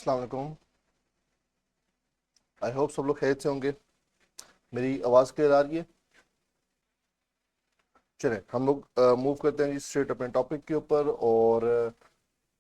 अस्सलाम वालेकुम। I hope सब लोग खैरियत से होंगे। मेरी आवाज़ क्लियर आ रही है? चलें हम लोग मूव करते हैं जी स्ट्रेट अपने टॉपिक के ऊपर। और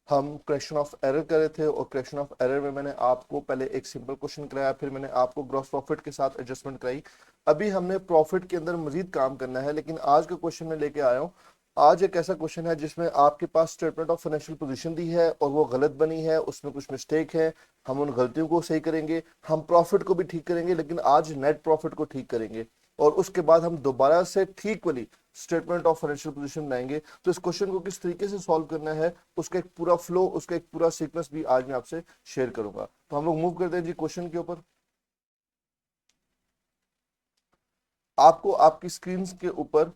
हम करेक्शन ऑफ एरर कर रहे थे, और करेक्शन ऑफ एरर में मैंने आपको पहले एक सिंपल क्वेश्चन कराया, फिर मैंने आपको ग्रॉस प्रॉफिट के साथ एडजस्टमेंट कराई। अभी हमने प्रॉफिट के अंदर मजीद काम करना है, लेकिन आज का क्वेश्चन मैं लेके आया हूँ। आज एक ऐसा क्वेश्चन है जिसमें आपके पास स्टेटमेंट ऑफ फाइनेंशियल पोजीशन दी है और वो गलत बनी है, उसमें कुछ मिस्टेक है। हम उन गलतियों को सही करेंगे, हम प्रॉफिट को भी ठीक करेंगे, लेकिन आज नेट प्रॉफिट को ठीक करेंगे। और उसके बाद हम दोबारा से ठीक वाली स्टेटमेंट ऑफ फाइनेंशियल पोजीशन बनाएंगे। तो इस क्वेश्चन को किस तरीके से सॉल्व करना है, उसका एक पूरा फ्लो, उसका एक पूरा सीक्वेंस भी आज मैं आपसे शेयर करूंगा। तो हम लोग मूव करते हैं जी क्वेश्चन के ऊपर। आपको आपकी स्क्रीन के ऊपर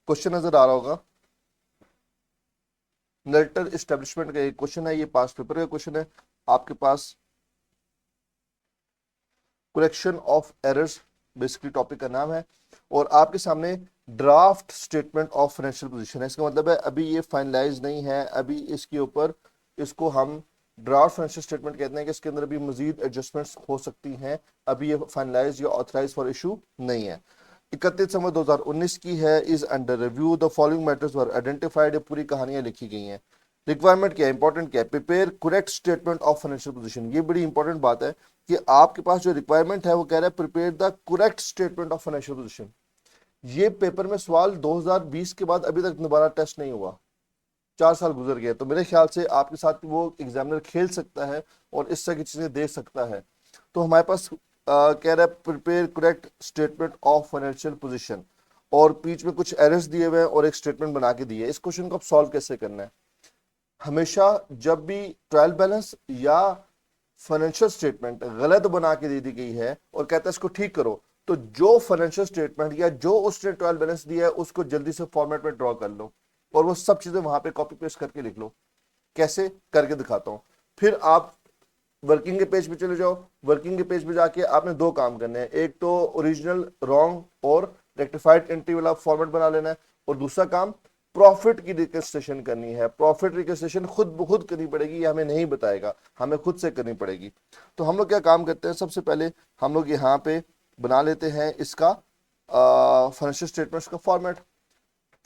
क्वेश्चन नजर आ रहा होगा। नल्टर इस्टेब्लिशमेंट का एक क्वेश्चन है, ये पास पेपर का क्वेश्चन है आपके पास। Correction of errors basically topic का नाम है, और आपके सामने draft statement of financial position है। इसका मतलब है अभी ये फाइनलाइज नहीं है, अभी इसके ऊपर, इसको हम ड्राफ्ट फाइनेंशियल स्टेटमेंट कहते हैं कि इसके अंदर भी मजीद एडजस्टमेंट्स हो सकती हैं। अभी ये फाइनलाइज या ऑथराइज फॉर इशू नहीं है। 31 दिसंबर 2019 की है। Is under review, the following matters were identified. पूरी कहानियां लिखी गई हैं। रिक्वायरमेंट क्या है, इंपॉर्टेंट क्या है, prepare correct statement of financial position. ये बड़ी इंपॉर्टेंट बात है कि आपके पास जो रिक्वायरमेंट है वो कह रहा है prepare the correct statement of financial position. ये पेपर में सवाल 2020 के बाद अभी तक दोबारा टेस्ट नहीं हुआ। 4 साल गुजर गए, तो मेरे ख्याल से आपके साथ वो एग्जामिनर खेल सकता है और इस तरह की चीजें दे सकता है। तो हमारे पास कह रहा है prepare correct statement of financial position, और बीच में कुछ एरर्स दिए हुए हैं और एक स्टेटमेंट बना के दी है। इस क्वेश्चन को आप सॉल्व कैसे करना है? हमेशा जब भी ट्रायल बैलेंस या फाइनेंशियल स्टेटमेंट गलत बना के दे दी गई है और कहता है इसको ठीक करो, तो जो फाइनेंशियल स्टेटमेंट या जो उसने ट्रायल बैलेंस दिया है उसको जल्दी से फॉर्मेट में ड्रॉ कर लो, और वो सब चीजें वहां पे कॉपी पेस्ट करके लिख लो। कैसे करके दिखाता हूं। फिर आप वर्किंग के पेज पे चले जाओ। वर्किंग के पेज पे जाके आपने दो काम करने हैं, एक तो ओरिजिनल रॉन्ग और रेक्टिफाइड एंट्री वाला फॉर्मेट बना लेना है, और दूसरा काम प्रॉफिट की रिकंस्ट्रेशन करनी है। प्रॉफिट रिकंस्ट्रेशन खुद ब खुद करनी पड़ेगी, ये हमें नहीं बताएगा, हमें खुद से करनी पड़ेगी। तो हम लोग क्या काम करते हैं, सबसे पहले हम लोग यहाँ पे बना लेते हैं इसका फाइनेंशियल स्टेटमेंट्स का फॉर्मेट।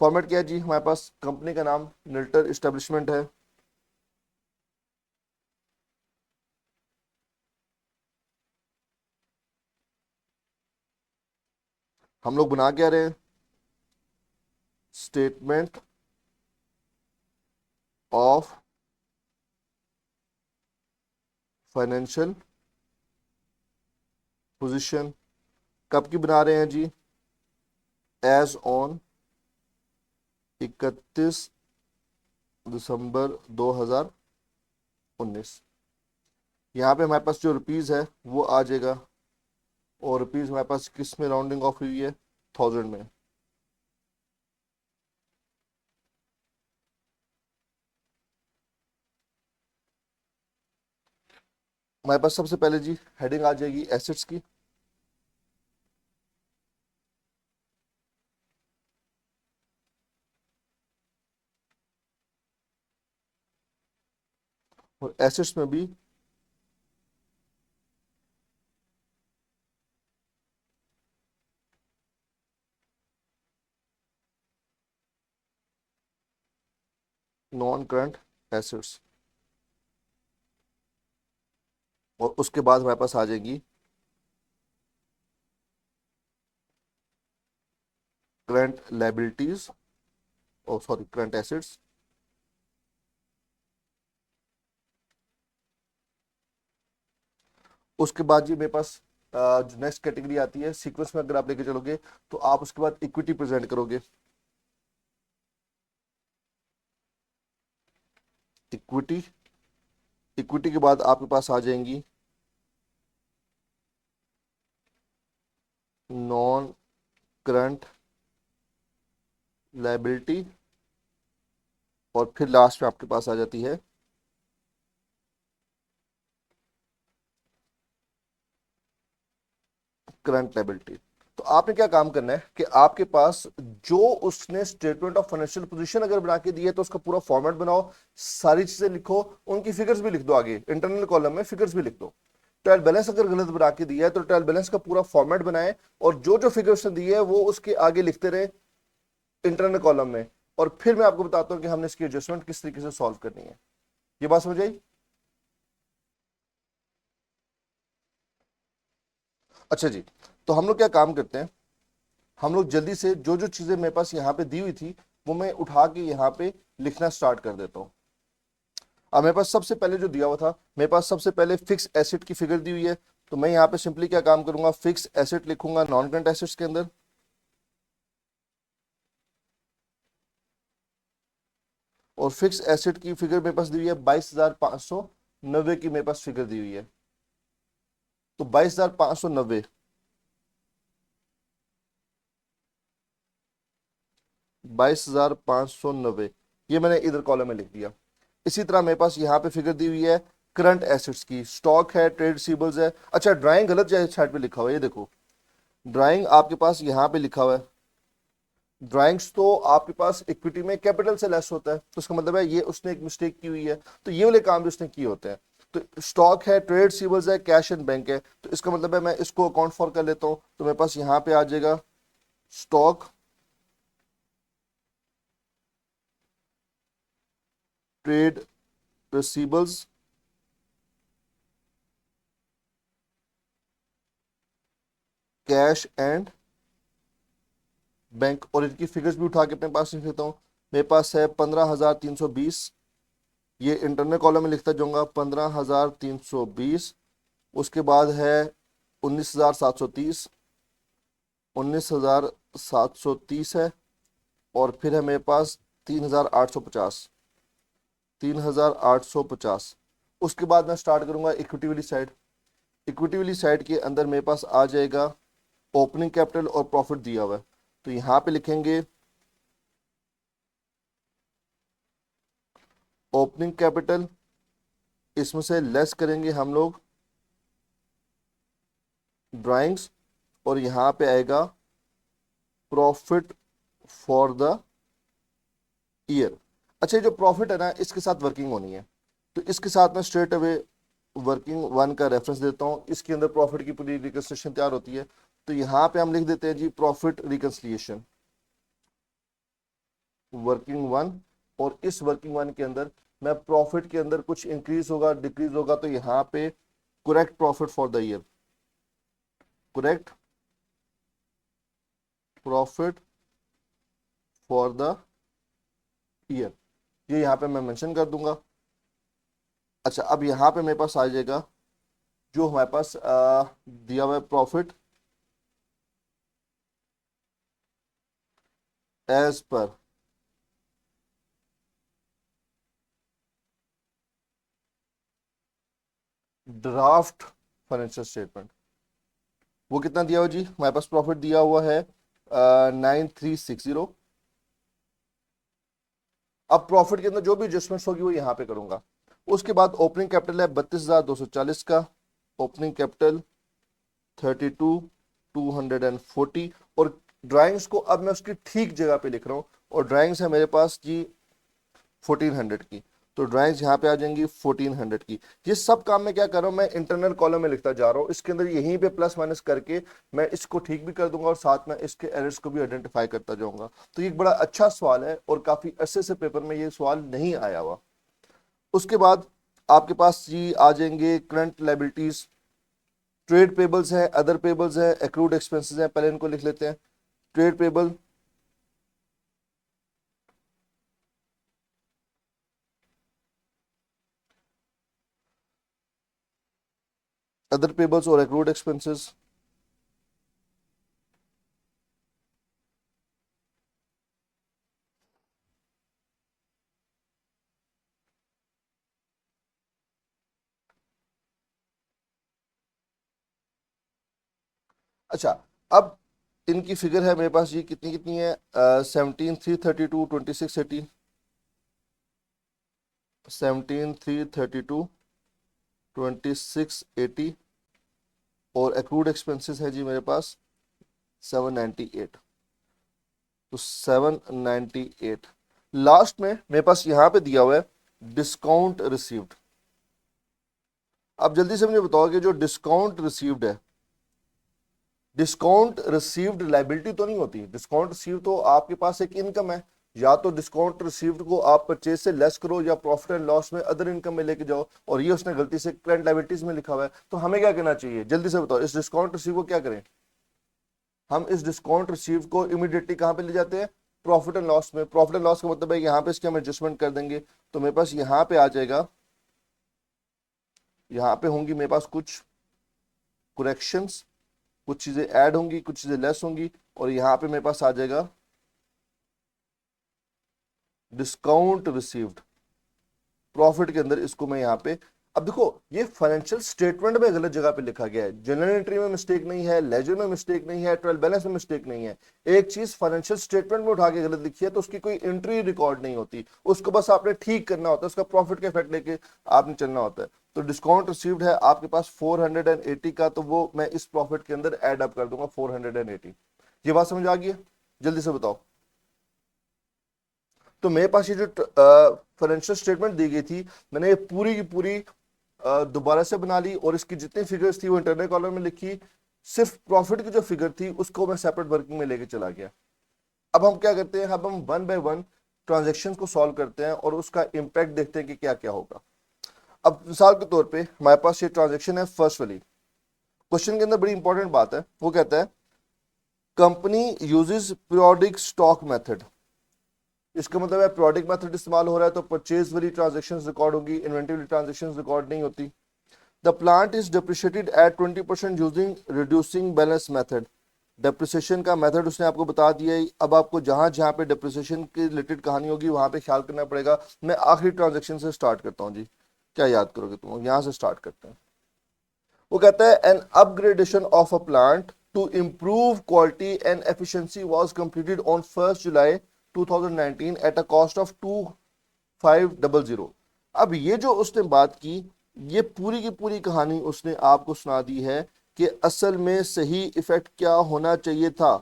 फॉर्मेट क्या है जी, हमारे पास कंपनी का नाम निल्टर इस्टेब्लिशमेंट है। हम लोग बना क्या रहे हैं, स्टेटमेंट ऑफ फाइनेंशियल पोजीशन। कब की बना रहे हैं जी, एज ऑन 31 दिसंबर 2019। यहाँ पे हमारे पास जो रुपीज़ है वो आ जाएगा, और रुपीज़ हमारे पास किस में राउंडिंग ऑफ हुई है, 1000 में। हमारे पास सबसे पहले जी हेडिंग आ जाएगी एसेट्स की। और एसेट्स में भी नॉन करंट एसेट्स, और उसके बाद हमारे पास आ जाएगी करंट लाइबिलिटीज, और सॉरी करंट एसेट्स। उसके बाद जी मेरे पास जो नेक्स्ट कैटेगरी आती है सीक्वेंस में, अगर आप लेके चलोगे तो आप उसके बाद इक्विटी प्रेजेंट करोगे। इक्विटी, इक्विटी के बाद आपके पास आ जाएंगी नॉन करंट लाइबिलिटी, और फिर लास्ट में आपके पास आ जाती है करंट लाइबिलिटी। तो आपने क्या काम करना है कि आपके पास जो उसने स्टेटमेंट ऑफ फाइनेंशियल पोजीशन अगर बना के दी है तो उसका पूरा फॉर्मेट बनाओ, सारी चीजें लिखो, उनकी फिगर्स भी लिख दो, आगे इंटरनल कॉलम में फिगर्स भी लिख दो। ट्रायल बैलेंस अगर गलत बना के दिया है तो ट्रायल बैलेंस का पूरा फॉर्मेट बनाए और जो जो फिगर्स ने दी है वो उसके आगे लिखते रहे इंटरनल कॉलम में, और फिर मैं आपको बताता हूं कि हमने इसकी एडजस्टमेंट किस तरीके से सॉल्व करनी है। ये बात समझ आई? अच्छा जी, तो हम लोग क्या काम करते हैं, हम लोग जल्दी से जो जो चीजें मेरे पास यहाँ पे दी हुई थी वो मैं उठा के यहाँ पे लिखना स्टार्ट कर देता हूँ। अब मेरे पास सबसे पहले जो दिया हुआ था, मेरे पास सबसे पहले फिक्स एसेट की फिगर दी हुई है, तो मैं यहाँ पे सिंपली क्या काम करूंगा, फिक्स एसेट लिखूंगा नॉन करंट एसेट्स के अंदर, और फिक्स एसेट की फिगर मेरे पास दी हुई है 22,590 की मेरे पास फिगर दी हुई है। तो 22,590, 22,590 ये मैंने इधर कॉलम में लिख दिया। इसी तरह मेरे पास यहाँ पे फिगर दी हुई है करंट एसेट्स की, स्टॉक है, ट्रेड रिसीवेबल्स है। अच्छा, ड्राइंग गलत साइड पे लिखा हुआ है, ये देखो ड्राइंग आपके पास यहाँ पे लिखा हुआ है, ड्राइंग्स तो आपके पास इक्विटी में कैपिटल से लेस होता है, तो इसका मतलब है ये उसने एक मिस्टेक की हुई है, तो ये वाले काम भी उसने किए होते हैं। तो स्टॉक है, ट्रेड रिसीवेबल्स है, कैश एंड बैंक है, तो इसका मतलब है मैं इसको अकाउंट फॉर कर लेता हूँ, तो मेरे पास यहाँ पे आ जाएगा stock, trade receivables, cash and bank, और इनकी फिगर्स भी उठा के अपने पास लिख लेता हूँ। मेरे पास है 15,320, ये इंटरनल कॉलम में लिखता जाऊंगा 15,320। उसके बाद है 19,730, 19,730 है, और फिर है मेरे पास 3,850, 3,850। उसके बाद मैं स्टार्ट करूंगा इक्विटी वाली साइड। इक्विटी वाली साइड के अंदर मेरे पास आ जाएगा ओपनिंग कैपिटल और प्रॉफिट दिया हुआ है, तो यहाँ पे लिखेंगे ओपनिंग कैपिटल, इसमें से लेस करेंगे हम लोग ड्राइंग्स, और यहाँ पे आएगा प्रॉफिट फॉर द ईयर। अच्छा, ये जो प्रॉफिट है ना इसके साथ वर्किंग होनी है, तो इसके साथ मैं स्ट्रेट अवे वर्किंग वन का रेफरेंस देता हूँ, इसके अंदर प्रॉफिट की पूरी रिकंसिलिएशन तैयार होती है। तो यहाँ पे हम लिख देते हैं जी प्रॉफिट रिकंसिलिएशन वर्किंग वन, और इस वर्किंग वन के अंदर मैं प्रॉफिट के अंदर कुछ इंक्रीज होगा डिक्रीज होगा, तो यहाँ पे correct profit for the year, correct profit for the year, ये यहाँ पे मैं मेंशन कर दूंगा। अच्छा, अब यहाँ पे मेरे पास आ जाएगा जो हमारे पास दिया हुआ है profit as per draft financial statement. वो कितना दिया हुआ जी, हमारे पास प्रॉफिट दिया हुआ है 9,360। अब प्रॉफिट के अंदर जो भी एडजस्टमेंट्स होगी वो यहाँ पे करूंगा। उसके बाद ओपनिंग कैपिटल है 32,240 का, ओपनिंग कैपिटल 32,240, और ड्राइंग्स को अब मैं उसकी ठीक जगह पे लिख रहा हूँ, और ड्राइंग्स है मेरे पास जी 1,400 की, तो ड्राइंग्स यहाँ पे आ जाएंगी 1,400 की। ये सब काम मैं क्या कर रहा हूँ, मैं इंटरनल कॉलम में लिखता जा रहा हूँ, इसके अंदर यहीं पे प्लस माइनस करके मैं इसको ठीक भी कर दूंगा और साथ में इसके एरर्स को भी आइडेंटिफाई करता जाऊंगा। तो ये एक बड़ा अच्छा सवाल है और काफी अच्छे से पेपर में ये सवाल नहीं आया हुआ। उसके बाद आपके पास जी आ जाएंगे करंट लाइबिलिटीज, ट्रेड पेबल्स है, अदर पेबल्स है, एक्रूड एक्सपेंसेस है, पहले इनको लिख लेते हैं। ट्रेड पेबल, अदर पेबल्स और एक्रूड एक्सपेंसेस। अच्छा, अब इनकी फिगर है मेरे पास ये कितनी कितनी है, 17,332, 2680, 17,332, 2680, और एक्रूड एक्सपेंसेस है जी मेरे पास 798, तो 798 लास्ट में मेरे पास यहां पे दिया हुआ है डिस्काउंट रिसीव्ड। अब जल्दी से मुझे बताओ कि जो डिस्काउंट रिसीव्ड है, डिस्काउंट रिसीव्ड लाइबिलिटी तो नहीं होती, डिस्काउंट रिसीव्ड तो आपके पास एक इनकम है। या तो डिस्काउंट रिसीव्ड को आप परचेज से लेस करो या प्रॉफिट एंड लॉस में अदर इनकम में लेके जाओ, और ये उसने गलती से करंट लाइबिलिटीज में लिखा हुआ है। तो हमें क्या करना चाहिए, जल्दी से बताओ, इस डिस्काउंट रिसीव को क्या करें, हम इस डिस्काउंट रिसीव को इमीडिएटली कहां पे ले जाते हैं, प्रॉफिट एंड लॉस में। प्रॉफिट एंड लॉस का मतलब है यहाँ पे इसके हम एडजस्टमेंट कर देंगे, तो मेरे पास यहाँ पे आ जाएगा, यहाँ पे होंगी मेरे पास कुछ करेक्शंस, कुछ चीजें ऐड होंगी, कुछ चीजें लेस होंगी, और यहाँ पे मेरे पास आ जाएगा डिस्काउंट रिसीव्ड। प्रॉफिट के अंदर इसको मैं यहाँ पे, अब देखो ये फाइनेंशियल स्टेटमेंट में गलत जगह पे लिखा गया है, जनरल एंट्री में मिस्टेक नहीं है, लेजर में मिस्टेक नहीं है, ट्रायल बैलेंस में मिस्टेक नहीं है। एक चीज फाइनेंशियल स्टेटमेंट में उठा के गलत लिखी है तो उसकी कोई एंट्री रिकॉर्ड नहीं होती, उसको बस आपने ठीक करना होता है, उसका प्रॉफिट का इफेक्ट लेके आपने चलना होता है। तो डिस्काउंट रिसीव्ड है आपके पास 480 का, तो वो मैं इस प्रॉफिट के अंदर एड अप कर दूंगा 480। ये बात समझ आ गई है, जल्दी से बताओ। तो मेरे पास ये जो फाइनेंशियल स्टेटमेंट दी गई थी, मैंने ये पूरी की पूरी दोबारा से बना ली, और इसकी जितनी फिगर्स थी वो इंटरनल कॉलम में लिखी, सिर्फ प्रॉफिट की जो फिगर थी उसको मैं सेपरेट वर्किंग में लेके चला गया। अब हम क्या करते हैं, अब हम वन बाय वन ट्रांजेक्शन को सॉल्व करते हैं और उसका इंपैक्ट देखते हैं कि क्या क्या होगा। अब मिसाल के तौर पे हमारे पास ये ट्रांजेक्शन है फर्स्ट वाली, क्वेश्चन के अंदर बड़ी इंपॉर्टेंट बात है, वो कहता है company uses periodic stock method. इसका मतलब है प्रोडक्ट मेथड इस्तेमाल हो रहा है तो परचेज वाली ट्रांजैक्शंस रिकॉर्ड होगी, इन्वेंटरी वाली ट्रांजैक्शंस रिकॉर्ड नहीं होती। The plant is depreciated at 20% using reducing balance method. Depreciation का मेथड उसने आपको बता दिया है। अब आपको जहां जहां पे डिप्रिसिएशन की रिलेटेड कहानी होगी वहां पे ख्याल करना पड़ेगा। मैं आखिरी ट्रांजेक्शन से स्टार्ट करता हूँ जी, क्या याद करोगे तुम, यहां से स्टार्ट करते हैं। वो कहता है an upgradation of a plant to improve quality and efficiency was completed on 1st July 2019 at a cost of 2500। अब ये जो उसने बात की, ये पूरी की पूरी कहानी उसने आपको सुना दी है कि असल में सही इफेक्ट क्या होना चाहिए था।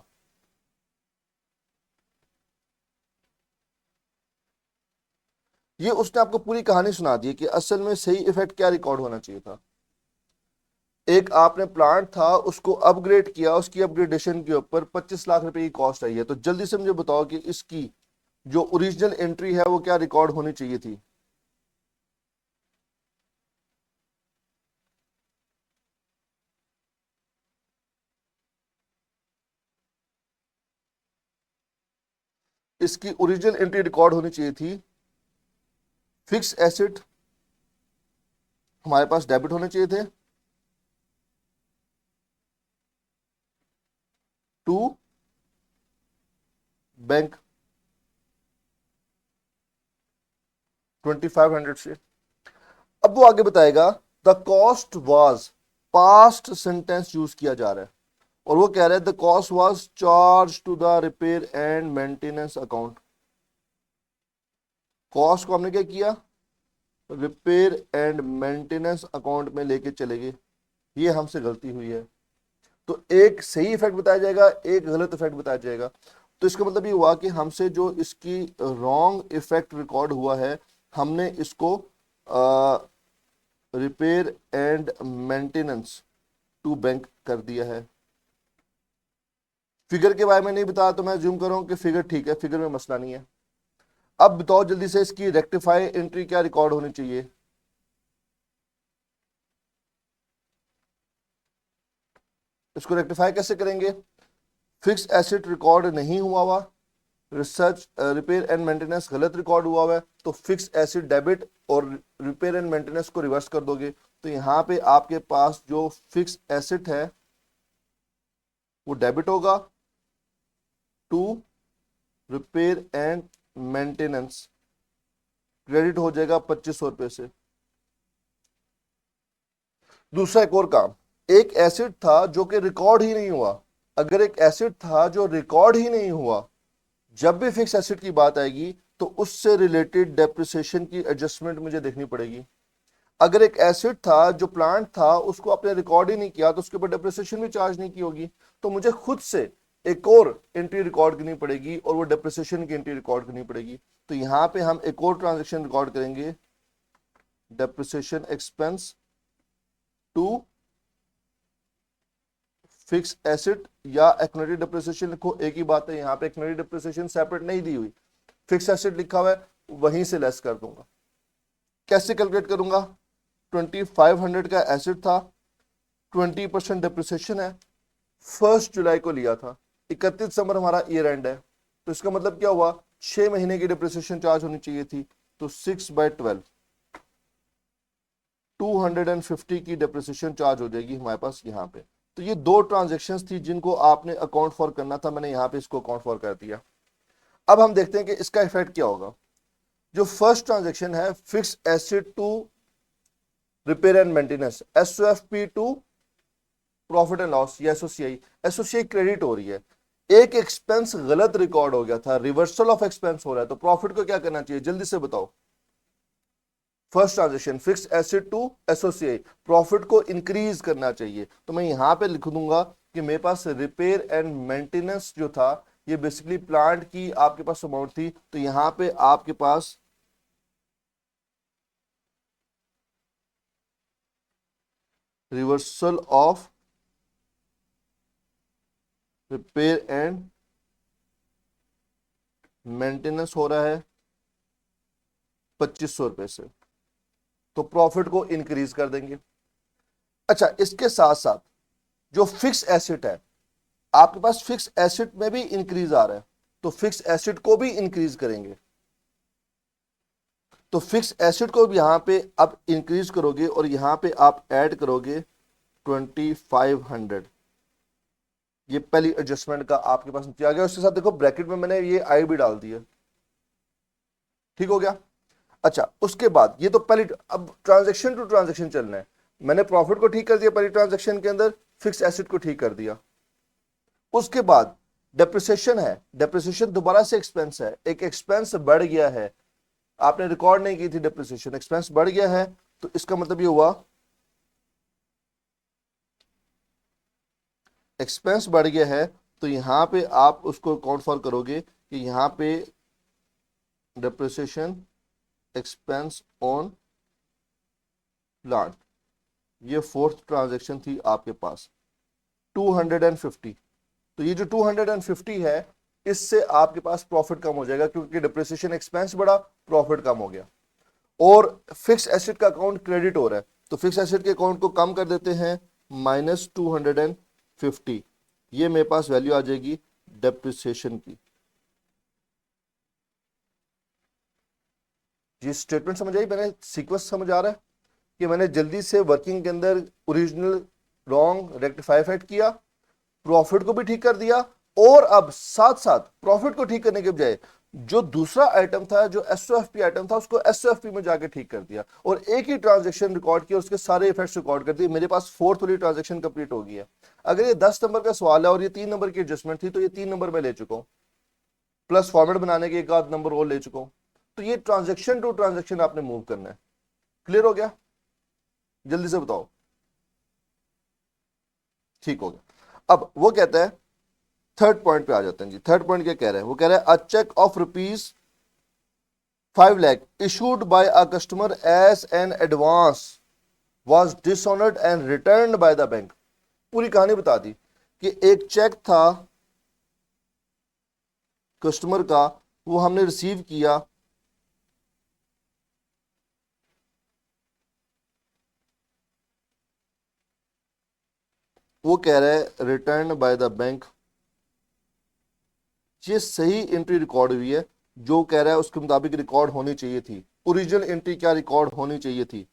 ये उसने आपको पूरी कहानी सुना दी है कि असल में सही इफेक्ट क्या रिकॉर्ड होना चाहिए था। एक आपने प्लांट था उसको अपग्रेड किया, उसकी अपग्रेडेशन के ऊपर 25 लाख रुपए की कॉस्ट आई है। तो जल्दी से मुझे बताओ कि इसकी जो ओरिजिनल एंट्री है वो क्या रिकॉर्ड होनी चाहिए थी। इसकी ओरिजिनल एंट्री रिकॉर्ड होनी चाहिए थी, फिक्स एसेट हमारे पास डेबिट होने चाहिए थे टू बैंक 2500 से। अब वो आगे बताएगा the cost was, past sentence use किया जा रहा है और वो कह रहा है the cost was charge to the repair and maintenance account. Cost को हमने क्या किया, रिपेयर एंड मेंटेनेंस अकाउंट में लेके चले गए। ये हमसे गलती हुई है, तो एक सही इफेक्ट बताया जाएगा, एक गलत इफेक्ट बताया जाएगा। तो इसका मतलब ये हुआ कि हमसे जो इसकी रॉन्ग इफेक्ट रिकॉर्ड हुआ है, हमने इसको repair and maintenance to bank कर दिया है। फिगर के बारे में नहीं बताया तो मैं जूम कर रहा हूं कि फिगर ठीक है, फिगर में मसला नहीं है। अब बताओ जल्दी से इसकी रेक्टिफाई एंट्री क्या रिकॉर्ड होनी चाहिए। इसको रेक्टिफाई कैसे करेंगे, फिक्स एसेट रिकॉर्ड नहीं हुआ हुआ, रिसर्च रिपेयर एंड मेंटेनेंस गलत रिकॉर्ड हुआ हुआ है, तो फिक्स एसेट डेबिट और रिपेयर एंड मेंटेनेंस को रिवर्स कर दोगे। तो यहां पे आपके पास जो फिक्स एसेट है वो डेबिट होगा to repair and maintenance, credit हो जाएगा 2500 रुपए से। दूसरा एक और काम, एक एसेट था जो कि रिकॉर्ड ही नहीं हुआ। अगर एक एसेट था जो रिकॉर्ड ही नहीं हुआ, जब भी फिक्स एसेट की बात आएगी तो उससे रिलेटेड डेप्रिसिएशन की एडजस्टमेंट मुझे देखनी पड़ेगी। अगर एक एसेट था जो प्लांट था उसको आपने रिकॉर्ड ही नहीं किया तो उसके ऊपर डेप्रिसिएशन भी चार्ज नहीं की होगी। तो मुझे खुद से एक और एंट्री रिकॉर्ड करनी पड़ेगी और वो डेप्रिसिएशन की एंट्री रिकॉर्ड करनी पड़ेगी। तो यहां पे हम एक और ट्रांजेक्शन रिकॉर्ड करेंगे, depreciation expense to fix asset या एक्यूमुलेटेड डेप्रिसिएशन लिखो, एक ही बात है। यहां पे एक्यूमुलेटेड डेप्रिसिएशन सेपरेट नहीं दी हुई, फिक्स एसेट लिखा हुआ है, वहीं से लेस कर दूंगा। कैसे कैलकुलेट करूंगा? 2500 का एसेट था, 20% डेप्रिसिएशन है, 1 जुलाई को लिया था, 31 दिसंबर हमारा ईयर एंड है, तो इसका मतलब क्या हुआ, 6 महीने की डेप्रिसिएशन चार्ज होनी चाहिए थी, तो 6/12 250 की डेप्रिसिएशन चार्ज हो जाएगी हमारे पास यहाँ पे। तो ये दो ट्रांजेक्शन्स थी जिनको आपने अकाउंट फॉर करना था, मैंने यहाँ पे इसको अकाउंट फॉर कर दिया। अब हम देखते हैं कि इसका इफेक्ट क्या होगा। जो फर्स्ट ट्रांजेक्शन है, fix asset to repair and maintenance, SOFP to profit and loss, या एसओसीआई, एसओसीआई क्रेडिट हो रही है। एक एक्सपेंस गलत रिकॉर्ड हो गया था, रिवर्सल ऑफ एक्सपेंस हो रहा है, तो प्रॉफिट को क्या करना चाहिए, जल्दी से बताओ। First transaction fix asset to associate, profit को इंक्रीज करना चाहिए, तो मैं यहां पे लिख दूंगा कि मेरे पास रिपेयर एंड मेंटेनेंस जो था, ये बेसिकली प्लांट की आपके पास अमाउंट थी, तो यहां पे आपके पास reversal of repair and maintenance हो रहा है 2500 रुपए से, तो प्रॉफिट को इंक्रीज कर देंगे। अच्छा, इसके साथ साथ जो फिक्स एसेट है, आपके पास फिक्स एसेट में भी इंक्रीज आ रहा है, तो फिक्स एसेट को भी इंक्रीज करेंगे। तो फिक्स एसेट को भी यहां पे आप इंक्रीज करोगे और यहां पे आप ऐड करोगे 2500। ये पहली एडजस्टमेंट का आपके पास नीचे आ गया। उसके साथ देखो ब्रैकेट में मैंने ये आई भी डाल दिया, ठीक हो गया। अच्छा, उसके बाद ये तो पहली, अब ट्रांजेक्शन टू ट्रांजेक्शन चलना है। मैंने प्रॉफिट को ठीक कर दिया पहली ट्रांजेक्शन के अंदर, फिक्स एसेट को ठीक कर दिया। उसके बाद डेप्रिसिएशन है, डेप्रिसिएशन दोबारा से एक्सपेंस है, एक एक्सपेंस बढ़ गया है, आपने रिकॉर्ड नहीं की थी डेप्रिसिएशन, एक्सपेंस बढ़ गया है, तो इसका मतलब ये हुआ एक्सपेंस बढ़ गया है, तो यहां पे आप उसको अकाउंट फॉर करोगे कि यहां पे डेप्रिसिएशन एक्सपेंस ऑन प्लांट, ये फोर्थ ट्रांजेक्शन थी आपके पास 250। तो ये जो 250 है, इससे आपके पास प्रॉफिट कम हो जाएगा, क्योंकि डिप्रिसिएशन एक्सपेंस बढ़ा, प्रॉफिट कम हो गया। और फिक्स एसेट का अकाउंट क्रेडिट हो रहा है, तो फिक्स एसेट के अकाउंट को कम कर देते हैं, -250, ये मेरे पास वैल्यू आ जाएगी डेप्रिसिएशन की। ये स्टेटमेंट समझ आई, मैंने सीक्वेंस समझ आ रहा है कि मैंने जल्दी से वर्किंग के अंदर ओरिजिनल रॉन्ग रेक्टिफाई इफेक्ट किया, प्रॉफिट को भी ठीक कर दिया, और अब साथ साथ प्रॉफिट को ठीक करने के बजाय जो दूसरा आइटम था, जो एसओएफपी आइटम था, उसको एसओएफपी में जाके ठीक कर दिया, और एक ही ट्रांजैक्शन रिकॉर्ड किया, उसके सारे इफेक्ट्स रिकॉर्ड कर दिए। मेरे पास फोर्थ वाली ट्रांजैक्शन कंप्लीट हो गई है। अगर ये 10 नंबर का सवाल है और ये 3 नंबर की एडजस्टमेंट थी, तो ये 3 नंबर में ले चुका हूं, प्लस फॉर्मेट बनाने के एक आध नंबर और ले चुका हूं। तो ये ट्रांजेक्शन टू ट्रांजेक्शन आपने मूव करना है। क्लियर हो गया? जल्दी से बताओ। ठीक हो गया। अब वो कहता है, थर्ड पॉइंट पे आ जाते हैं जी। थर्ड पॉइंट क्या कह रहा है? वो कह रहा है अ check of ₹5 lakh issued by a customer as an advance was dishonored and returned by the bank। पूरी कहानी बता दी कि एक चेक था कस्टमर का, वो हमने रिसीव किया, वो कह रहा है रिटर्न बाय द बैंक। ये सही एंट्री रिकॉर्ड हुई है, जो कह रहा है उसके मुताबिक रिकॉर्ड होनी चाहिए थी। ओरिजिनल एंट्री क्या रिकॉर्ड होनी चाहिए थी?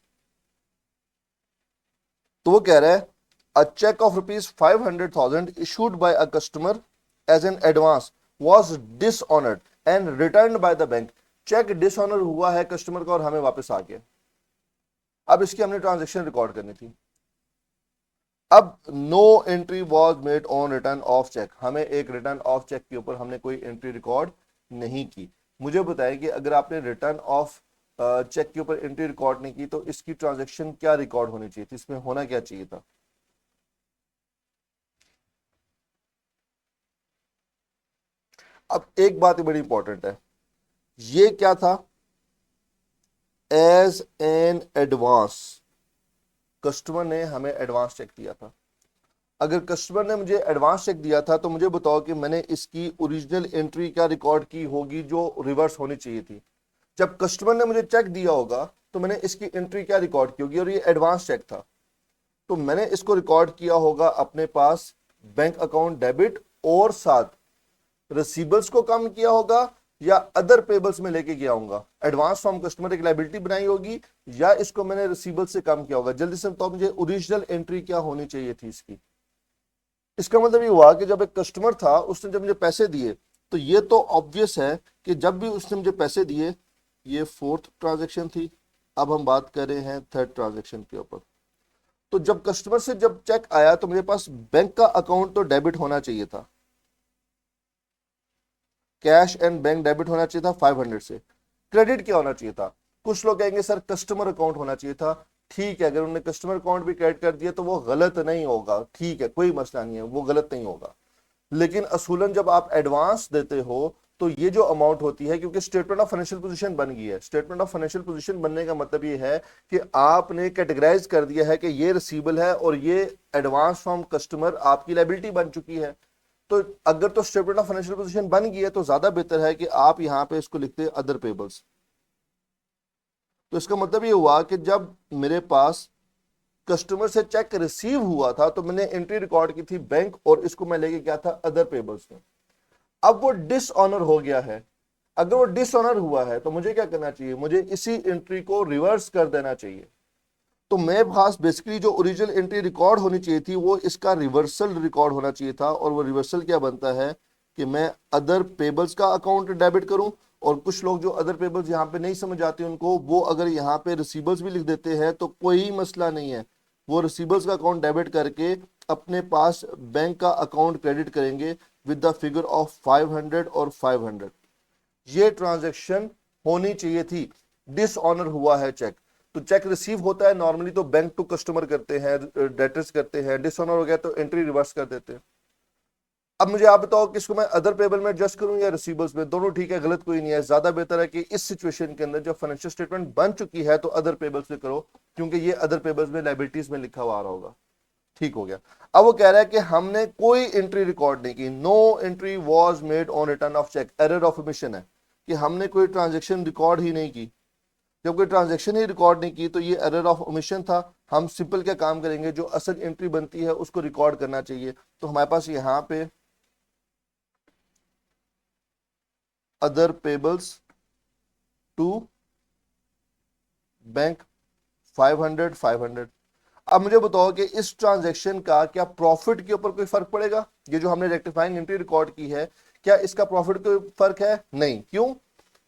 तो वो कह रहा है अ check of ₹500,000 issued by a customer as an advance was dishonored and returned by the bank। Cheque dishonour हुआ है कस्टमर का और हमें वापस आ गया। अब इसकी हमने ट्रांजेक्शन रिकॉर्ड करनी थी। अब no entry was made on return of cheque, हमें एक रिटर्न ऑफ चेक के ऊपर हमने कोई एंट्री रिकॉर्ड नहीं की। मुझे बताएं कि अगर आपने रिटर्न ऑफ चेक के ऊपर एंट्री रिकॉर्ड नहीं की, तो इसकी ट्रांजेक्शन क्या रिकॉर्ड होनी चाहिए थी, इसमें होना क्या चाहिए था? अब एक बात बड़ी इंपॉर्टेंट है, ये क्या था, एज एन एडवांस, कस्टमर ने हमें एडवांस चेक दिया था। अगर कस्टमर ने मुझे एडवांस चेक दिया था तो मुझे बताओ कि मैंने इसकी ओरिजिनल एंट्री क्या रिकॉर्ड की होगी जो रिवर्स होनी चाहिए थी। जब कस्टमर ने मुझे चेक दिया होगा तो मैंने इसकी एंट्री क्या रिकॉर्ड की होगी, और ये एडवांस चेक था तो मैंने इसको रिकॉर्ड किया होगा अपने पास बैंक अकाउंट डेबिट, और साथ रिसीबल्स को कम किया होगा या अदर पेबल्स में लेके गया होगा। एडवांस फॉर्म कस्टमर एक लायबिलिटी बनाई होगी या इसको मैंने रिसीबल से कम किया होगा। जल्दी से बताओ मुझे ओरिजिनल एंट्री क्या होनी चाहिए थी इसकी। इसका मतलब ये हुआ कि जब एक कस्टमर था उसने जब मुझे पैसे दिए, तो ये तो ऑब्वियस है कि जब भी उसने मुझे पैसे दिए, ये फोर्थ ट्रांजेक्शन थी। अब हम बात कर रहे हैं थर्ड ट्रांजेक्शन के ऊपर। तो जब कस्टमर से जब चेक आया तो मेरे पास बैंक का अकाउंट तो डेबिट होना चाहिए था, कैश एंड बैंक डेबिट होना चाहिए था 500 से। क्रेडिट क्या होना चाहिए था? कुछ लोग कहेंगे सर कस्टमर अकाउंट होना चाहिए था। ठीक है, अगर उन्होंने कस्टमर अकाउंट भी क्रेडिट कर दिया तो वो गलत नहीं होगा, ठीक है, कोई मसला नहीं है, वो गलत नहीं होगा। लेकिन असूलन जब आप एडवांस देते हो तो ये जो अमाउंट होती है, क्योंकि स्टेटमेंट ऑफ फाइनेंशियल पोजीशन बन गई है, स्टेटमेंट ऑफ फाइनेंशियल पोजीशन बनने का मतलब ये है कि आपने कैटेगराइज कर दिया है कि ये रिसीबल है और ये एडवांस फ्रॉम कस्टमर आपकी लायबिलिटी बन चुकी है। तो अगर तो स्टेटमेंट ऑफ फाइनेंशियल पोजीशन बन गई है तो ज्यादा बेहतर है कि आप यहां पे इसको लिखते अदर पेबल्स। तो इसका मतलब ये हुआ कि जब मेरे पास कस्टमर से चेक रिसीव हुआ था तो मैंने एंट्री रिकॉर्ड की थी बैंक, और इसको मैं लेके गया था अदर पेबल्स में। अब वो डिसऑनर हो गया है। अगर वो डिसऑनर हुआ है तो मुझे क्या करना चाहिए, मुझे इसी एंट्री को रिवर्स कर देना चाहिए। तो मेरे पास बेसिकली जो ओरिजिनल एंट्री रिकॉर्ड होनी चाहिए थी वो इसका रिवर्सल रिकॉर्ड होना चाहिए था। और वो रिवर्सल क्या बनता है कि मैं अदर पेबल्स का अकाउंट डेबिट करूं, और कुछ लोग जो अदर पेबल्स यहाँ पे नहीं समझ आते उनको, वो अगर यहाँ पे रिसीबल्स भी लिख देते हैं तो कोई मसला नहीं है, वो रिसीबल्स का अकाउंट डेबिट करके अपने पास बैंक का अकाउंट क्रेडिट करेंगे विद द फिगर ऑफ 500 और 500। ये ट्रांजैक्शन होनी चाहिए थी। डिसऑनर हुआ है चेक, तो चेक रिसीव होता है नॉर्मली तो बैंक टू कस्टमर करते हैं, डेटर्स करते हैं। डिसऑनर हो गया तो एंट्री रिवर्स कर देते हैं। अब मुझे आप बताओ कि इसको मैं अदर पेबल में एडजस्ट करूं या रिसीबल्स में, दोनों ठीक है, गलत कोई नहीं है। ज्यादा बेहतर है कि इस सिचुएशन के अंदर जब फाइनेंशियल स्टेटमेंट बन चुकी है तो अदर पेबल्स में करो, क्योंकि ये अदर पेबल्स में लायबिलिटीज में लिखा हुआ आ रहा होगा। ठीक हो गया। अब वो कह रहा है कि हमने कोई एंट्री रिकॉर्ड नहीं की, no entry was made on return of cheque, error of omission है कि हमने कोई ट्रांजेक्शन रिकॉर्ड ही नहीं की। जब कोई ट्रांजेक्शन ही रिकॉर्ड नहीं की तो ये एरर ऑफ ओमिशन था। हम सिंपल क्या काम करेंगे, जो असल एंट्री बनती है उसको रिकॉर्ड करना चाहिए। तो हमारे पास यहां पे अदर पेबल्स टू बैंक 500 500। अब मुझे बताओ कि इस ट्रांजैक्शन का क्या प्रॉफिट के ऊपर कोई फर्क पड़ेगा? ये जो हमने रेक्टिफाइंग एंट्री रिकॉर्ड की है, क्या इसका प्रॉफिट कोई फर्क है? नहीं। क्यों?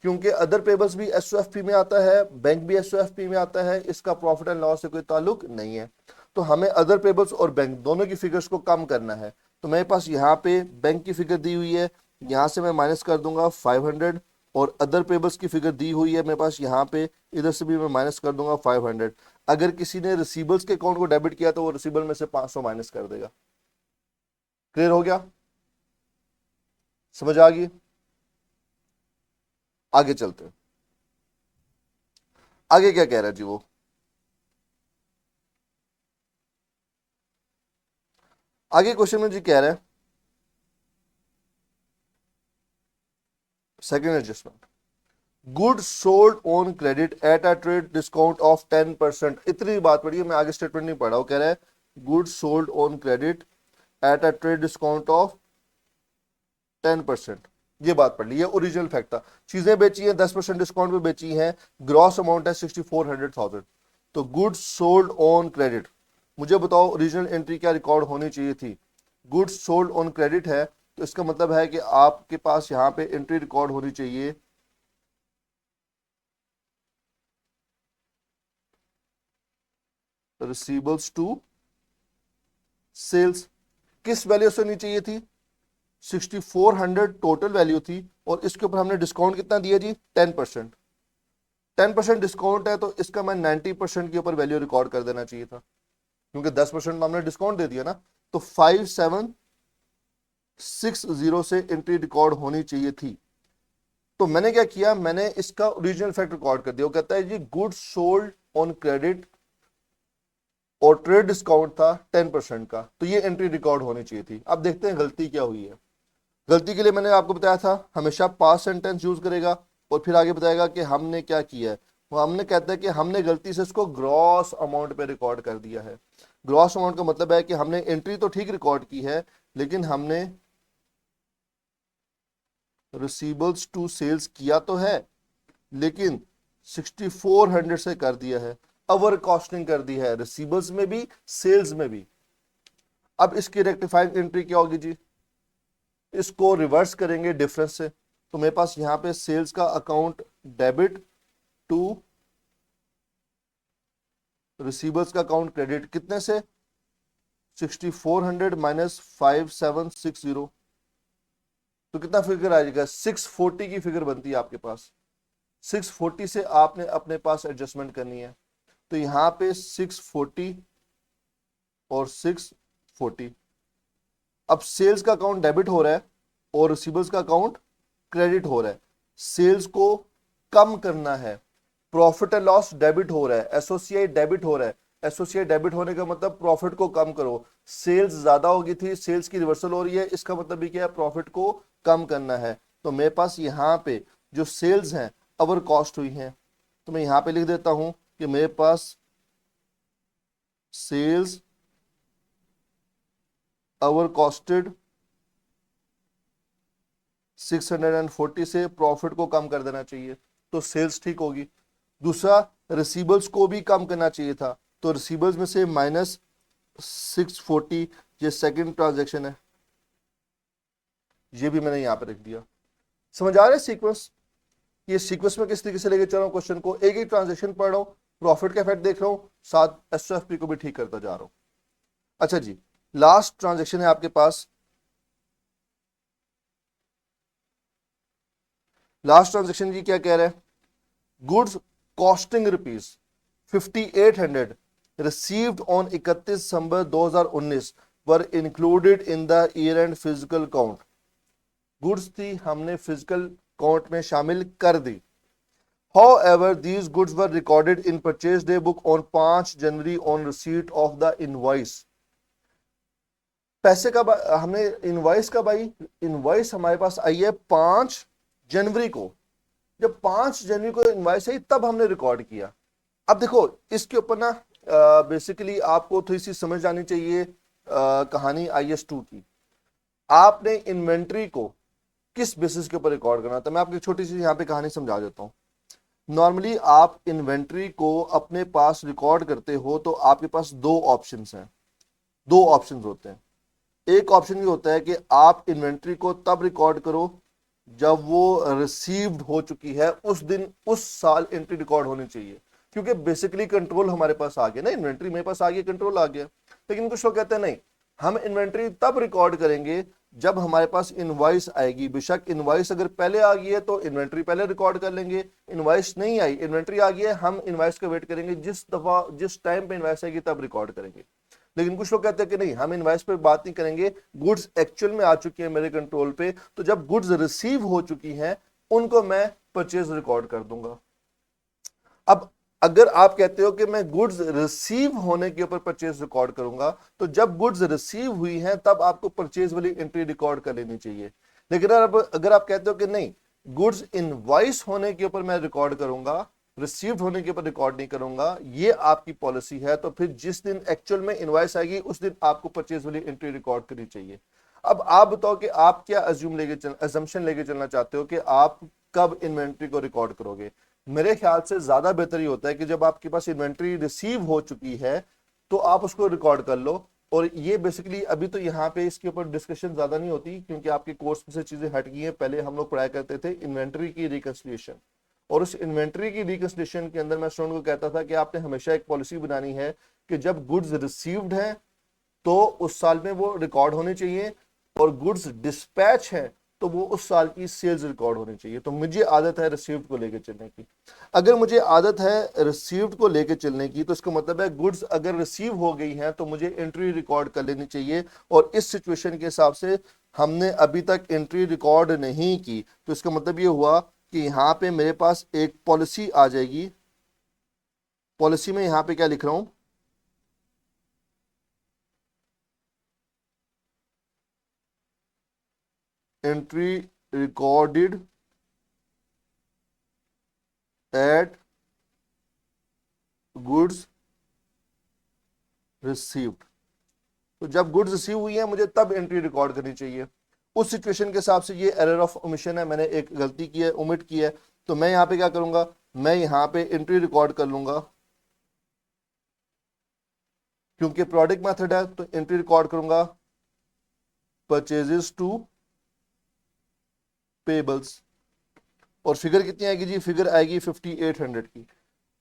क्योंकि अदर पेबल्स भी एसओएफपी में आता है, बैंक भी एसओएफपी में आता है, इसका प्रॉफिट एंड लॉस से कोई ताल्लुक नहीं है। तो हमें अदर पेबल्स और बैंक दोनों की फिगर्स को कम करना है। तो मेरे पास यहाँ पे बैंक की फिगर दी हुई है, यहाँ से मैं माइनस कर दूंगा 500, और अदर पेबल्स की फिगर दी हुई है मेरे पास यहाँ पे, इधर से भी मैं माइनस कर दूंगा 500। अगर किसी ने रिसीबल्स के अकाउंट को डेबिट किया तो वो रिसीबल में से 500 माइनस कर देगा। क्लियर हो गया? समझ आ गई? आगे चलते हैं। आगे क्या कह रहा है जी वो, आगे क्वेश्चन में जी कह रहा है second adjustment, good sold on credit at a trade discount of 10%। इतनी बात पढ़ी है, मैं आगे स्टेटमेंट नहीं पढ़ा। वो कह रहा है good sold on credit at a trade discount of 10%। ये बात पढ़ ली, ये ओरिजिनल फैक्ट था। चीजें बेची हैं 10% डिस्काउंट पे बेची हैं, ग्रॉस अमाउंट है 6400,000। तो गुड्स सोल्ड ऑन क्रेडिट, मुझे बताओ ओरिजिनल एंट्री क्या रिकॉर्ड होनी चाहिए थी? गुड्स सोल्ड ऑन क्रेडिट है तो इसका मतलब है कि आपके पास यहां पे एंट्री रिकॉर्ड होनी चाहिए रिसीबल्स टू सेल्स। किस वैल्यू से होनी चाहिए थी? 6400 टोटल वैल्यू थी, और इसके ऊपर हमने डिस्काउंट कितना दिया जी? 10%। 10% डिस्काउंट है तो इसका मैं 90% के ऊपर वैल्यू रिकॉर्ड कर देना चाहिए था, क्योंकि 10% हमने डिस्काउंट दे दिया ना। तो 57 60 से एंट्री रिकॉर्ड होनी चाहिए थी। तो मैंने क्या किया, मैंने इसका ओरिजिनल फैक्ट रिकॉर्ड कर दिया। वो कहता है जी गुड्स सोल्ड ऑन क्रेडिट और ट्रेड डिस्काउंट था 10% का, तो ये एंट्री रिकॉर्ड होनी चाहिए थी। अब देखते हैं गलती क्या हुई है। गलती के लिए मैंने आपको बताया था हमेशा पास्ट सेंटेंस यूज करेगा और फिर आगे बताएगा कि हमने क्या किया है। वो हमने कहता है कि हमने गलती से इसको ग्रॉस अमाउंट पे रिकॉर्ड कर दिया है। ग्रॉस अमाउंट का मतलब है कि हमने एंट्री तो ठीक रिकॉर्ड की है, लेकिन हमने रिसीवेबल्स टू सेल्स किया तो है, लेकिन 6400 से कर दिया है, ओवर कॉस्टिंग कर दी है रिसीवेबल्स में भी सेल्स में भी। अब इसकी रेक्टिफाइंग एंट्री क्या होगी जी, इसको रिवर्स करेंगे डिफरेंस से। तो मेरे पास यहां पे सेल्स का अकाउंट डेबिट टू रिसीवर्स का अकाउंट क्रेडिट, कितने से 6400 माइनस 5760, तो कितना फिगर आ जाएगा 640 की फिगर बनती है आपके पास। 640 से आपने अपने पास एडजस्टमेंट करनी है। तो यहां पे 640 और 640। अब सेल्स का अकाउंट डेबिट हो रहा है और रिसीवर्स का अकाउंट क्रेडिट हो रहा है। सेल्स को कम करना है, प्रॉफिट एंड लॉस डेबिट हो रहा है, एसोसिएट डेबिट हो रहा है। एसोसिएट डेबिट होने का मतलब प्रॉफिट को कम करो। सेल्स ज्यादा होगी थी, सेल्स की रिवर्सल हो रही है, इसका मतलब भी क्या है, प्रॉफिट को कम करना है। तो मेरे पास यहाँ पे जो सेल्स हैं ओवर कॉस्ट हुई हैं, तो मैं यहाँ पे लिख देता हूं कि मेरे पास सेल्स ओवर कॉस्टेड 640 से प्रॉफिट को कम कर देना चाहिए, तो सेल्स ठीक होगी। दूसरा, रिसीवेबल्स को भी कम करना चाहिए था, तो रिसीवेबल्स में से माइनस 640, ये सेकंड ट्रांजैक्शन है, ये भी मैंने यहां पे रख दिया। समझ आ रहा है सीक्वेंस? ये सीक्वेंस में किस तरीके से लेके चल रहा हूं क्वेश्चन को, एक एक ट्रांजैक्शन पढ़ रहा हूं, प्रॉफिट का इफेक्ट देख रहा हूं, साथ एसओएफपी को भी ठीक करता जा रहा हूं। अच्छा जी, लास्ट ट्रांजैक्शन है आपके पास। लास्ट ट्रांजैक्शन जी क्या कह रहा है, goods costing rupees 5800 received on 31 December 2019 were included in the year end physical count। Goods थी, हमने फिजिकल काउंट में शामिल कर दी। However, these goods were recorded in purchase day book on 5 January on receipt of the invoice। पैसे का हमने invoice का भाई, इनवॉइस हमारे पास आई है 5 जनवरी को। जब 5 जनवरी को इनवॉइस आई तब हमने रिकॉर्ड किया। अब देखो इसके ऊपर ना बेसिकली आपको थोड़ी सी समझ आनी चाहिए कहानी IS2 की। आपने इन्वेंट्री को किस बेसिस के ऊपर रिकॉर्ड करना, तो मैं आपको छोटी सी यहाँ पे कहानी समझा देता हूँ। नॉर्मली आप इन्वेंट्री को अपने पास रिकॉर्ड करते हो तो आपके पास दो ऑप्शंस हैं, दो ऑप्शंस होते हैं। एक ऑप्शन ये होता है कि आप इन्वेंट्री को तब रिकॉर्ड करो जब वो रिसीव्ड हो चुकी है, उस दिन उस साल एंट्री रिकॉर्ड होनी चाहिए, क्योंकि बेसिकली कंट्रोल हमारे पास आ गया ना, इन्वेंट्री मेरे पास आ गई, कंट्रोल आ गया। लेकिन कुछ लोग कहते हैं नहीं, हम इन्वेंट्री तब रिकॉर्ड करेंगे जब हमारे पास इनवॉइस आएगी। बेशक इनवॉइस अगर पहले आ गई है तो इन्वेंट्री पहले रिकॉर्ड कर लेंगे, इनवॉइस नहीं आई, इन्वेंट्री आ गई है, हम इनवॉइस का वेट करेंगे, जिस टाइम पे इनवॉइस आएगी तब रिकॉर्ड करेंगे। लेकिन कुछ लोग कहते हैं कि नहीं, हम इनवॉइस पे बात नहीं करेंगे, गुड्स एक्चुअल में आ चुकी है मेरे कंट्रोल पे, तो जब गुड्स रिसीव हो चुकी हैं उनको मैं परचेज रिकॉर्ड कर दूंगा। अब अगर आप कहते हो कि मैं गुड्स रिसीव होने के ऊपर परचेज रिकॉर्ड करूंगा, तो जब गुड्स रिसीव हुई हैं तब आपको परचेज वाली एंट्री रिकॉर्ड कर लेनी चाहिए। लेकिन अगर आप कहते हो कि नहीं, गुड्स इनवॉइस होने के ऊपर मैं रिकॉर्ड करूंगा, रिसीव्ड होने के ऊपर रिकॉर्ड नहीं करूंगा, ये आपकी पॉलिसी है, तो फिर जिस दिन एक्चुअल में इनवॉइस आएगी उस दिन आपको परचेज वाली एंट्री रिकॉर्ड करनी चाहिए। अब आप बताओ कि आप क्या अजम्पशन लेके चलना चाहते हो कि आप कब इन्वेंट्री को रिकॉर्ड करोगे। मेरे ख्याल से ज्यादा बेहतर ही होता है कि जब आपके पास इन्वेंट्री रिसीव हो चुकी है तो आप उसको रिकॉर्ड कर लो। और ये बेसिकली अभी तो यहाँ पे इसके ऊपर डिस्कशन ज्यादा नहीं होती, क्योंकि आपके कोर्स में से चीजें हट गई हैं। पहले हम लोग पढ़ाया करते थे इन्वेंट्री की रिकंसिलिएशन, और उस इन्वेंट्री की रिकंसिलिएशन के अंदर मैं स्टूडेंट को कहता था कि आपने हमेशा एक पॉलिसी बनानी है कि जब गुड्स रिसीव्ड हैं तो उस साल में वो रिकॉर्ड होने चाहिए, और गुड्स डिस्पैच है तो वो उस साल की सेल्स रिकॉर्ड होनी चाहिए। तो मुझे आदत है रिसीव्ड को लेकर चलने की। अगर मुझे आदत है रिसीव्ड को लेकर चलने की, तो इसका मतलब है गुड्स अगर रिसीव हो गई हैं तो मुझे एंट्री रिकॉर्ड कर लेनी चाहिए। और इस सिचुएशन के हिसाब से हमने अभी तक एंट्री रिकॉर्ड नहीं की, तो इसका मतलब ये हुआ कि यहाँ पे मेरे पास एक पॉलिसी आ जाएगी। पॉलिसी में यहाँ पे क्या लिख रहा हूं, entry recorded at goods received. तो जब गुड्स रिसीव हुई है मुझे तब एंट्री रिकॉर्ड करनी चाहिए। उस सिचुएशन के हिसाब से ये एरर ऑफ ओमिशन है, मैंने एक गलती की है, ओमिट की है। तो मैं यहाँ पे क्या करूंगा, मैं यहाँ पे एंट्री रिकॉर्ड कर लूंगा, क्योंकि प्रोडक्ट मेथड है तो एंट्री रिकॉर्ड करूंगा परचेजेस टू पेबल्स। और फिगर कितनी आएगी जी, फिगर आएगी 5800 की।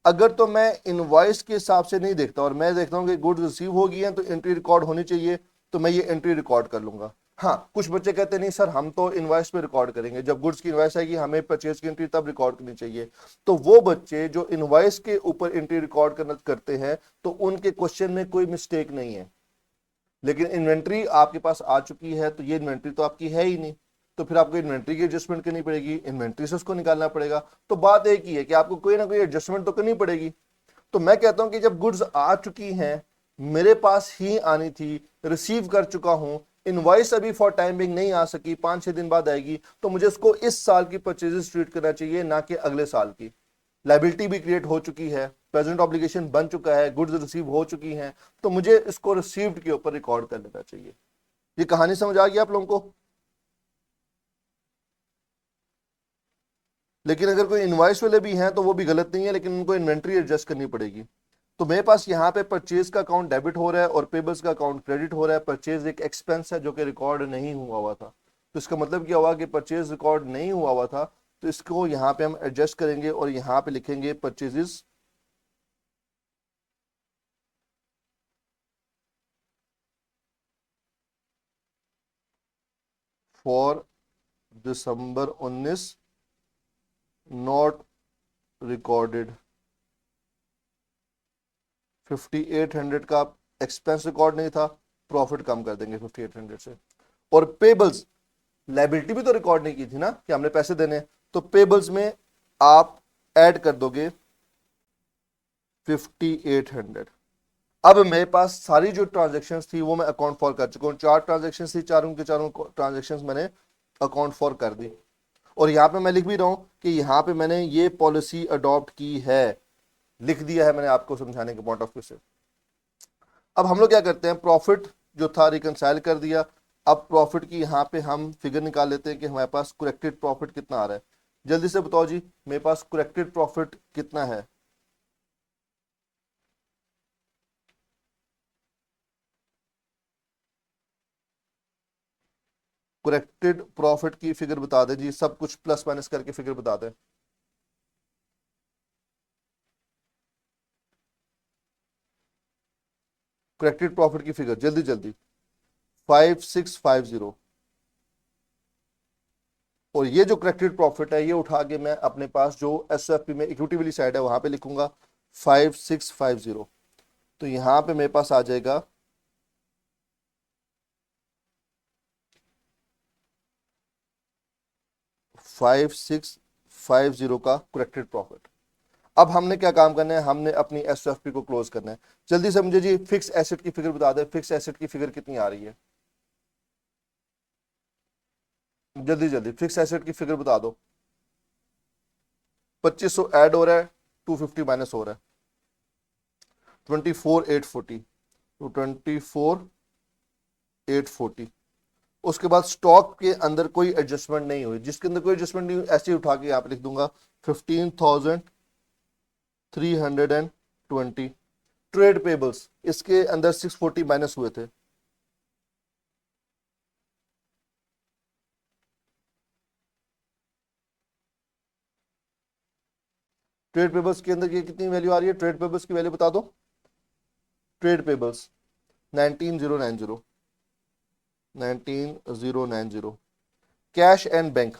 अगर तो मैं इनवॉइस के हिसाब से नहीं देखता और मैं देखता हूं कि गुड्स रिसीव हो गई हैं तो एंट्री रिकॉर्ड होनी चाहिए, तो मैं ये एंट्री रिकॉर्ड कर लूंगा। हाँ, कुछ बच्चे कहते नहीं सर हम तो इनवॉइस पे रिकॉर्ड करेंगे, जब गुड्स की इनवॉइस आएगी हमें परचेज की एंट्री तब रिकॉर्ड करनी चाहिए। तो वो बच्चे जो इनवॉइस के ऊपर एंट्री रिकॉर्ड करना करते हैं तो उनके क्वेश्चन में कोई मिस्टेक नहीं है। लेकिन इन्वेंट्री आपके पास आ चुकी है तो ये इन्वेंट्री तो आपकी है ही नहीं, तो फिर आपको इन्वेंट्री की एडजस्टमेंट करनी पड़ेगी, इन्वेंट्री से उसको निकालना पड़ेगा। तो बात एक ही है कि आपको कोई ना कोई एडजस्टमेंट तो करनी पड़ेगी। तो मैं कहता हूं कि जब गुड्स आ चुकी हैं, मेरे पास ही आनी थी, रिसीव कर चुका हूं, इनवॉइस अभी फॉर टाइम बिंग नहीं आ सकी, 5-6 दिन बाद आएगी, तो मुझे उसको इस साल की परचेजेस ट्रीट करना चाहिए, ना कि अगले साल की। लाइबिलिटी भी क्रिएट हो चुकी है, प्रेजेंट ऑब्लिगेशन बन चुका है, गुड्स रिसीव हो चुकी हैं, तो मुझे इसको रिसीव्ड के ऊपर रिकॉर्ड कर लेना चाहिए। ये कहानी समझ आ गई आप लोगों को? लेकिन अगर कोई इनवॉइस वाले भी हैं तो वो भी गलत नहीं है, लेकिन उनको इन्वेंट्री एडजस्ट करनी पड़ेगी। तो मेरे पास यहाँ पे परचेज का अकाउंट डेबिट हो रहा है और पेबल्स का अकाउंट क्रेडिट हो रहा है। परचेज एक एक्सपेंस है जो कि रिकॉर्ड नहीं हुआ था, तो इसका मतलब क्या हुआ कि परचेज रिकॉर्ड नहीं हुआ था, तो इसको यहाँ पे हम एडजस्ट करेंगे और यहाँ पे लिखेंगे purchases for December 19 not recorded. 5800 का एक्सपेंस रिकॉर्ड नहीं था, प्रॉफिट कम कर देंगे 5800 से। और पेबल्स, लाइबिलिटी भी तो रिकॉर्ड नहीं की थी ना कि हमने पैसे देने, तो पेबल्स में आप ऐड कर दोगे 5800। अब मेरे पास सारी जो ट्रांजेक्शन्स थी वो मैं अकाउंट फॉर कर चुका हूँ। 4 ट्रांजेक्शन्स थी, चारों के चारों ट्रांजेक्शन्स मैंने अकाउंट फॉर कर दी। और यहाँ पे मैं लिख भी रहा हूँ कि यहाँ पे मैंने ये पॉलिसी अडॉप्ट की है, लिख दिया है मैंने आपको समझाने के पॉइंट ऑफ व्यू से। अब हम लोग क्या करते हैं, प्रॉफिट जो था रिकंसाइल कर दिया। अब प्रॉफिट की यहाँ पे हम फिगर निकाल लेते हैं कि हमारे पास करेक्टेड प्रॉफिट कितना आ रहा है। जल्दी से बताओ जी, मेरे पास करेक्टेड प्रॉफिट कितना है? करेक्टेड प्रॉफिट की फिगर बता दें जी, सब कुछ प्लस माइनस करके फिगर बता दें। करेक्टेड प्रॉफिट की फिगर जल्दी जल्दी। 5650। और ये जो करेक्टेड प्रॉफिट है ये उठा के मैं अपने पास जो एसएफपी में इक्विटी वाली साइड है वहां पे लिखूंगा 5650। तो यहां पे मेरे पास आ जाएगा 5650 का करेक्टेड प्रॉफिट। अब हमने क्या काम करना है, हमने अपनी एसएफपी को क्लोज करना है। जल्दी से मुझे जी फिक्स एसेट की फिगर बता दें, फिक्स एसेट की फिगर कितनी आ रही है? जल्दी जल्दी फिक्स एसेट की फिगर बता दो। 2500 ऐड हो रहा है, 250 माइनस हो रहा है, 24840। तो 24840। उसके बाद स्टॉक के अंदर कोई एडजस्टमेंट नहीं हुई, जिसके अंदर कोई एडजस्टमेंट नहीं हुई ऐसे ही उठा के यहाँ पे लिख दूंगा 15,320। ट्रेड पेबल्स, इसके अंदर 640 माइनस हुए थे। ट्रेड पेबल्स के अंदर ये कितनी वैल्यू आ रही है, ट्रेड पेबल्स की वैल्यू बता दो। Trade payables 19090, 19090। Cash and bank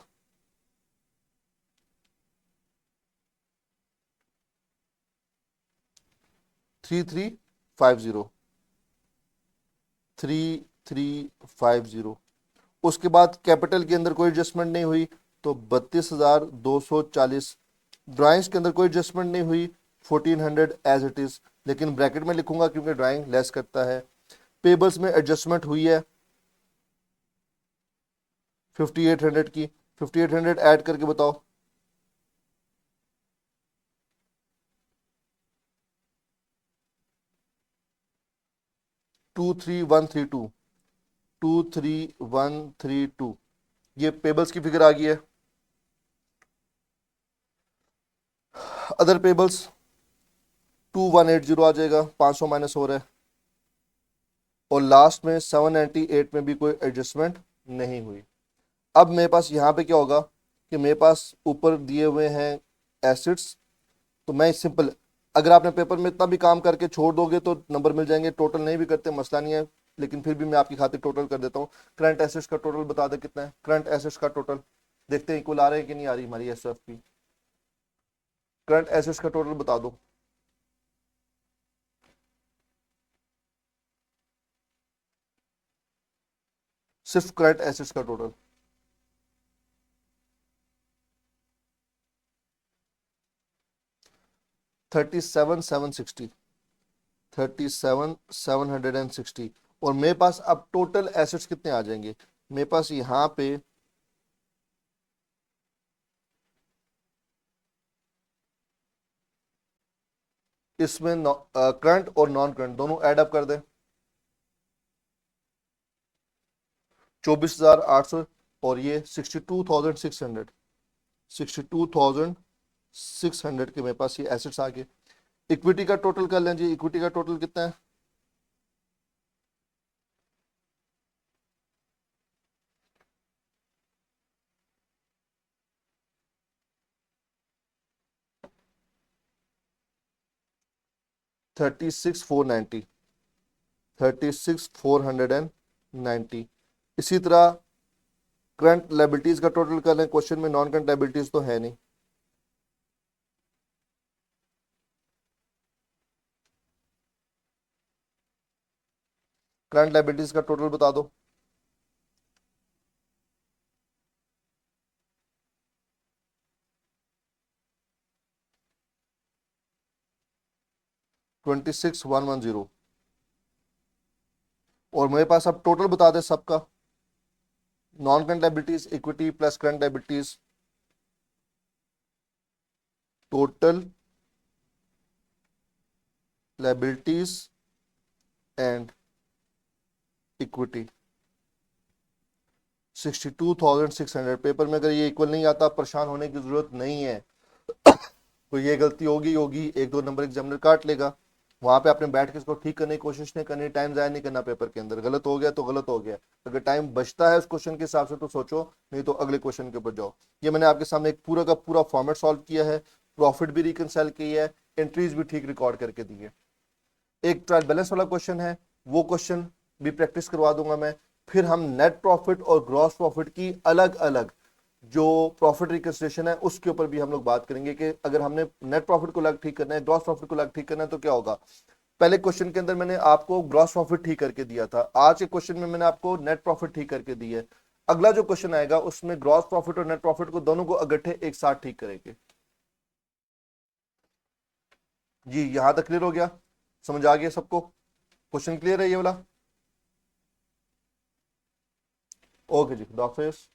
3350 3350। उसके बाद कैपिटल के अंदर कोई एडजस्टमेंट नहीं हुई तो 32,240। ड्राइंग्स के अंदर कोई एडजस्टमेंट नहीं हुई 1400 एज इट इज, लेकिन ब्रैकेट में लिखूंगा क्योंकि ड्राइंग लेस करता है। पेबल्स में एडजस्टमेंट हुई है 5800 की, 5800 ऐड करके बताओ। Two three one three two 23132, ये पेबल्स की फिगर आ गई है। अदर पेबल्स 2180 आ जाएगा, 500 माइनस हो रहा है। और लास्ट में 798 में भी कोई एडजस्टमेंट नहीं हुई। अब मेरे पास यहाँ पे क्या होगा कि मेरे पास ऊपर दिए हुए हैं एसिड्स, तो मैं सिंपल, अगर आपने पेपर में इतना भी काम करके छोड़ दोगे तो नंबर मिल जाएंगे, टोटल नहीं भी करते मसला नहीं है, लेकिन फिर भी मैं आपकी खातिर टोटल कर देता हूँ। करंट एसेट्स का टोटल बता दे कितना है, करंट एसेट्स का टोटल देखते हैं इक्वल आ रहे हैं कि नहीं आ रही हमारी एसएफ की। करंट एसेट्स का टोटल बता दो। सिर्फ करंट एसेट्स का टोटल 37,760, 37,760। और मेरे पास अब टोटल एसेट्स कितने आ जाएंगे, मेरे पास यहां पे इसमें करंट और नॉन करंट दोनों ऐड अप कर दें 24,800, और ये 62,600, 62,600 के मेरे पास ये एसेट्स आ गए। इक्विटी का टोटल कर लें जी, इक्विटी का टोटल कितना है, थर्टी सिक्स फोर नाइन्टी 36,490। इसी तरह करंट लायबिलिटीज का टोटल कर लें, क्वेश्चन में नॉन करंट लायबिलिटीज तो है नहीं। करंट लायबिलिटीज का टोटल बता दो। Twenty six one one zero. और मेरे पास अब टोटल बता दे सबका, non current liabilities equity plus current liabilities, total liabilities and equity 62,600। Paper में अगर ये इक्वल नहीं आता परेशान होने की जरूरत नहीं है, तो ये गलती होगी होगी, एक दो नंबर एग्जामिनर काट लेगा, वहां पे आपने बैठ के इसको ठीक करने की कोशिश नहीं करनी, टाइम जाया नहीं करना पेपर के अंदर। गलत हो गया तो गलत हो गया, अगर टाइम बचता है उस क्वेश्चन के हिसाब से तो सोचो, नहीं तो अगले क्वेश्चन के ऊपर जाओ। ये मैंने आपके सामने एक पूरा का पूरा फॉर्मेट सॉल्व किया है, प्रॉफिट भी रिकनसाइल की है, एंट्रीज भी ठीक रिकॉर्ड करके दी है। एक ट्रायल बैलेंस वाला क्वेश्चन है, वो क्वेश्चन भी प्रैक्टिस करवा दूंगा मैं। फिर हम नेट प्रॉफिट और ग्रॉस प्रॉफिट की अलग अलग जो प्रॉफिट रिकंसिडरेशन है उसके ऊपर भी हम लोग बात करेंगे कि अगर हमने नेट प्रॉफिट को अलग ठीक करना है, ग्रॉस प्रॉफिट को अलग ठीक करना है तो क्या होगा। पहले क्वेश्चन के अंदर मैंने आपको ग्रॉस प्रॉफिट ठीक करके दिया था, आज के क्वेश्चन में मैंने आपको नेट प्रॉफिट ठीक करके दी है। अगला जो क्वेश्चन आएगा उसमें ग्रॉस प्रॉफिट और नेट प्रॉफिट को दोनों को इकट्ठे एक साथ ठीक करेंगे। जी यहां तक क्लियर हो गया, समझ आ गया सबको, क्वेश्चन क्लियर है ये वाला। ओके जी, खुदा हाफिज।